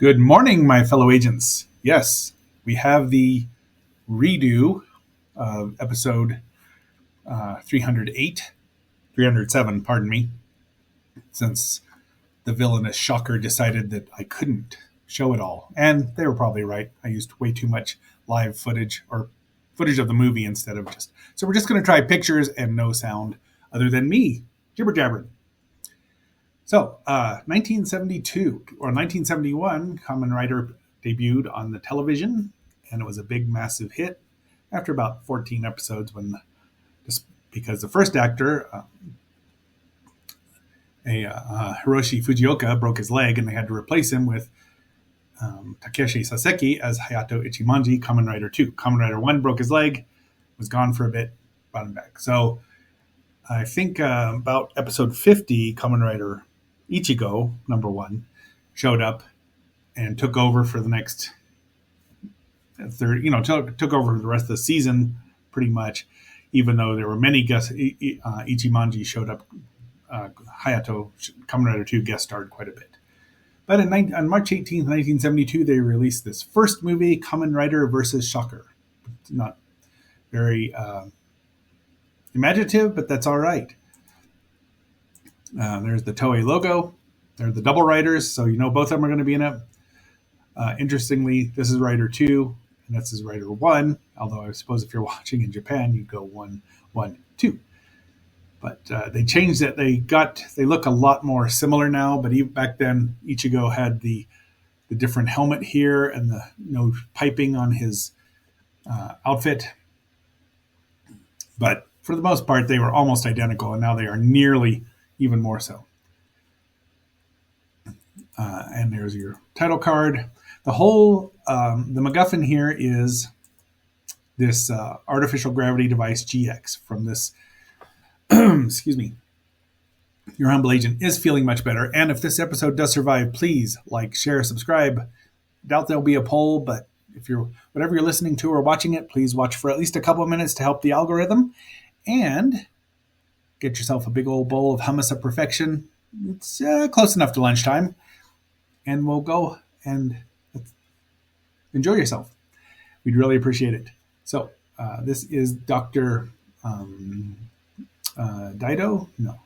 Good morning, my fellow agents. Yes, we have the redo of episode 308, 307, pardon me, since the villainous Shocker decided that I couldn't show it all. And they were probably right. I used way too much live footage or footage of the movie instead of just. So we're just going to try pictures and no sound other than me jibber jabbering. So, 1972 or 1971, Kamen Rider debuted on the television, and it was a big, massive hit after about 14 episodes. Just because the first actor, Hiroshi Fujioka, broke his leg, and they had to replace him with Takeshi Saseki as Hayato Ichimonji, Kamen Rider 2. Kamen Rider 1 broke his leg, was gone for a bit, brought him back. So, I think about episode 50, Kamen Rider Ichigo, number 1, showed up and took over for the next third, took over for the rest of the season pretty much, even though there were many guests. Ichimonji showed up. Hayato, Kamen Rider 2, guest starred quite a bit. But on March 18th, 1972, they released this first movie, Kamen Rider versus Shocker. It's not very imaginative, but that's all right. There's the Toei logo. They're the double riders, so you know both of them are going to be in it. Interestingly, this is Rider 2, and this is Rider 1, although I suppose if you're watching in Japan, you'd go 1, 1, 2. But they changed it. They look a lot more similar now, but even back then, Ichigo had the different helmet here and the piping on his outfit. But for the most part, they were almost identical, and now they are nearly even more so. And there's your title card. The whole, the MacGuffin here is this artificial gravity device GX from this, excuse me, your humble agent is feeling much better. And if this episode does survive, please like, share, subscribe. Doubt there'll be a poll, but whatever you're listening to or watching it, please watch for at least a couple of minutes to help the algorithm. And get yourself a big old bowl of hummus of perfection. It's close enough to lunchtime. And we'll go and enjoy yourself. We'd really appreciate it. So this is Dr. Dido? No.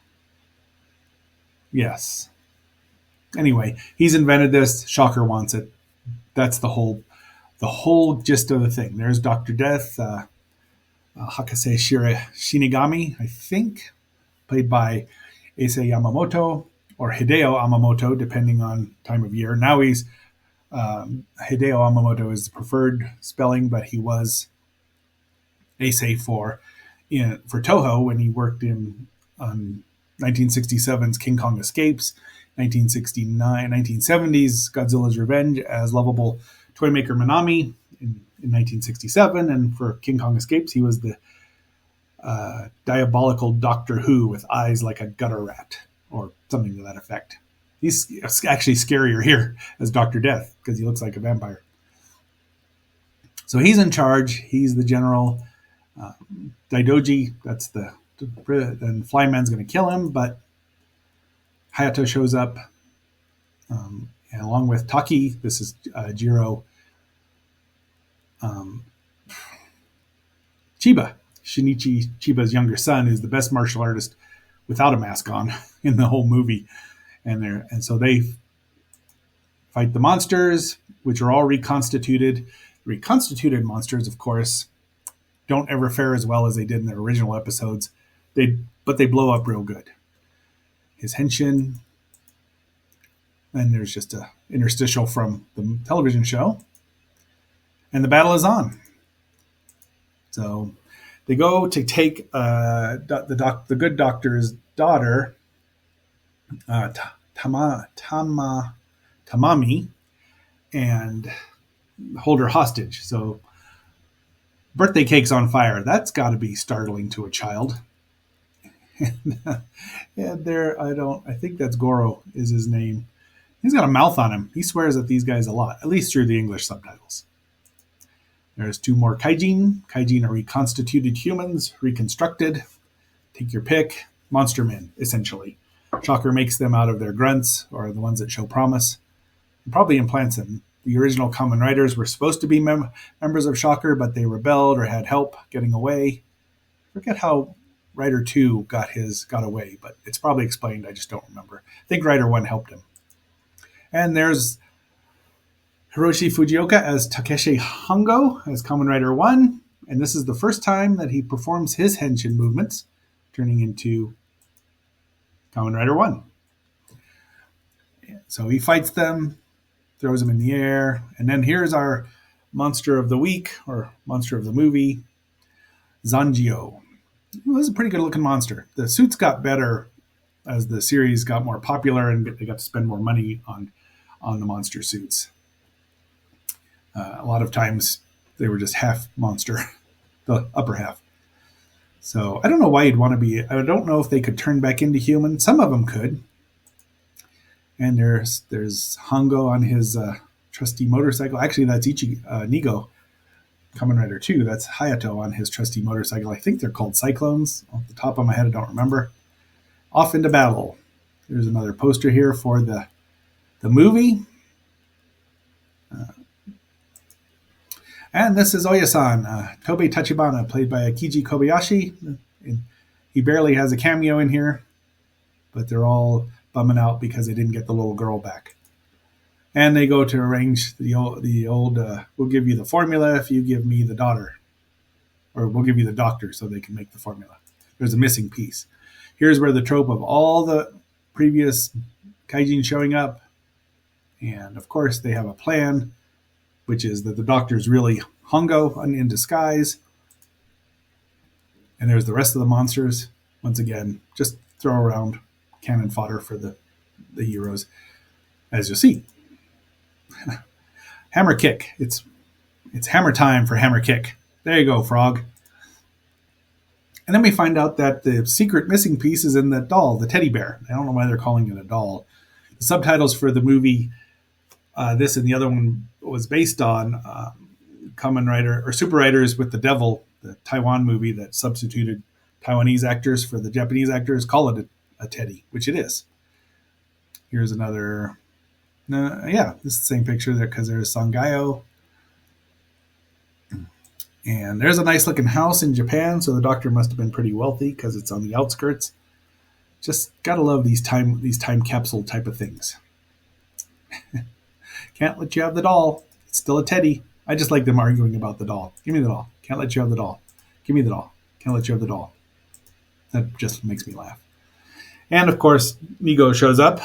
Yes. Anyway, he's invented this. Shocker wants it. That's the whole gist of the thing. There's Dr. Death, Hakase Shinigami, I think, played by Issei Yamamoto or Hideo Yamamoto, depending on time of year. Now he's Hideo Yamamoto is the preferred spelling, but he was Issei for Toho when he worked in 1967's King Kong Escapes, 1970's Godzilla's Revenge as lovable toy maker Minami in 1967, and for King Kong Escapes, he was the diabolical Doctor Who with eyes like a gutter rat, or something to that effect. He's actually scarier here as Dr. Death because he looks like a vampire. So he's in charge. He's the general. Daidoji, that's then Flyman's going to kill him, but Hayato shows up, and along with Taki. This is Jiro Chiba. Shinichi Chiba's younger son is the best martial artist without a mask on in the whole movie. And so they fight the monsters, which are all reconstituted. Reconstituted monsters, of course, don't ever fare as well as they did in their original episodes. But they blow up real good. His henshin, and there's just a interstitial from the television show, and the battle is on. So they go to take the good doctor's daughter, Tamami, and hold her hostage. So birthday cake's on fire. That's got to be startling to a child. And I think that's Goro is his name. He's got a mouth on him. He swears at these guys a lot, at least through the English subtitles. There's 2 more Kaijin. Kaijin are reconstituted humans, reconstructed. Take your pick. Monster men, essentially. Shocker makes them out of their grunts, or the ones that show promise. probably implants him. The original Kamen Riders were supposed to be members of Shocker, but they rebelled or had help getting away. I forget how Rider 2 got away, but it's probably explained. I just don't remember. I think Rider 1 helped him. And there's Hiroshi Fujioka as Takeshi Hongo as Kamen Rider 1. And this is the first time that he performs his henshin movements, turning into Kamen Rider 1. So he fights them, throws them in the air. And then here's our monster of the week, or monster of the movie, Zanjio. Well, this is a pretty good looking monster. The suits got better as the series got more popular and they got to spend more money on the monster suits. A lot of times they were just half monster, the upper half. So I don't know why you'd want to be. I don't know if they could turn back into human. Some of them could. And there's Hongo on his trusty motorcycle. Actually, that's Nigo, Kamen Rider 2. That's Hayato on his trusty motorcycle. I think they're called Cyclones. Off the top of my head, I don't remember. Off into battle. There's another poster here for the movie. And this is Oya-san, Tobe Tachibana, played by Akiji Kobayashi. He barely has a cameo in here, but they're all bumming out because they didn't get the little girl back. And they go to arrange the old we'll give you the formula if you give me the daughter. Or we'll give you the doctor so they can make the formula. There's a missing piece. Here's where the trope of all the previous kaijin showing up. And of course they have a plan, which is that the doctor's really Hongo in disguise. And there's the rest of the monsters. Once again, just throw around cannon fodder for the heroes, as you'll see. Hammer kick. It's hammer time for hammer kick. There you go, frog. And then we find out that the secret missing piece is in the doll, the teddy bear. I don't know why they're calling it a doll. The subtitles for the movie, this and the other one, was based on Kamen Rider or Super Riders with the Devil, the Taiwan movie that substituted Taiwanese actors for the Japanese actors. Call it a teddy, which it is. Here's another. This is the same picture there because there's Sangayo. And there's a nice looking house in Japan, so the doctor must have been pretty wealthy because it's on the outskirts. Just gotta love these time capsule type of things. Can't let you have the doll. It's still a teddy. I just like them arguing about the doll. Give me the doll. Can't let you have the doll. Give me the doll. Can't let you have the doll. That just makes me laugh. And of course, Nigo shows up.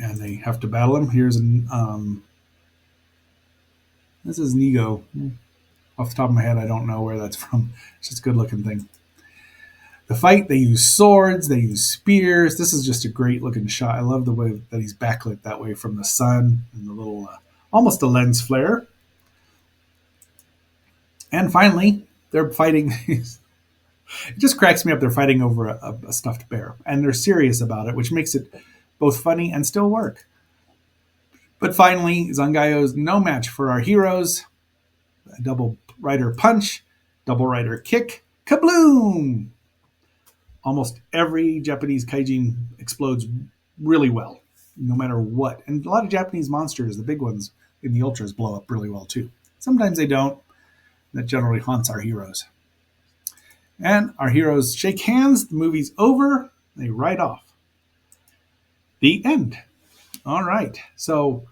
And they have to battle him. Here's this is Nigo. Off the top of my head, I don't know where that's from. It's just a good looking thing. The fight, they use swords, they use spears. This is just a great looking shot. I love the way that he's backlit that way from the sun and the little, almost a lens flare. And finally, they're fighting. It just cracks me up. They're fighting over a stuffed bear. And they're serious about it, which makes it both funny and still work. But finally, Zangayo's no match for our heroes. A double rider punch, double rider kick, kabloom! Almost every Japanese kaijin explodes really well, no matter what. And a lot of Japanese monsters, the big ones in the ultras, blow up really well too. Sometimes they don't. That generally haunts our heroes. And our heroes shake hands. The movie's over. They ride off. The end. All right. So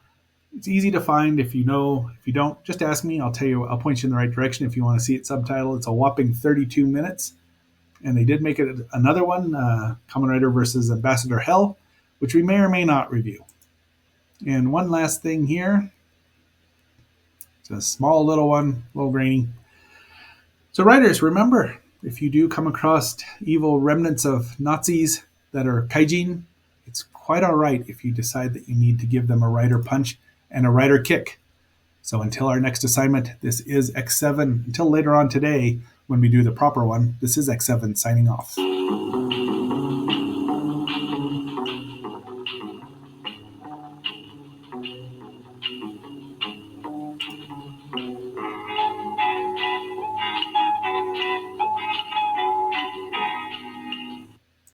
it's easy to find. If you know, if you don't, just ask me. I'll tell you. I'll point you in the right direction if you want to see it subtitled. It's a whopping 32 minutes. And they did make it another one, Kamen Rider versus Ambassador Hell, which we may or may not review. And one last thing here. It's a small little one, a little grainy. So writers, remember, if you do come across evil remnants of Nazis that are kaijin, it's quite all right if you decide that you need to give them a rider punch and a rider kick. So until our next assignment, this is X7. Until later on today, when we do the proper one, this is X7 signing off.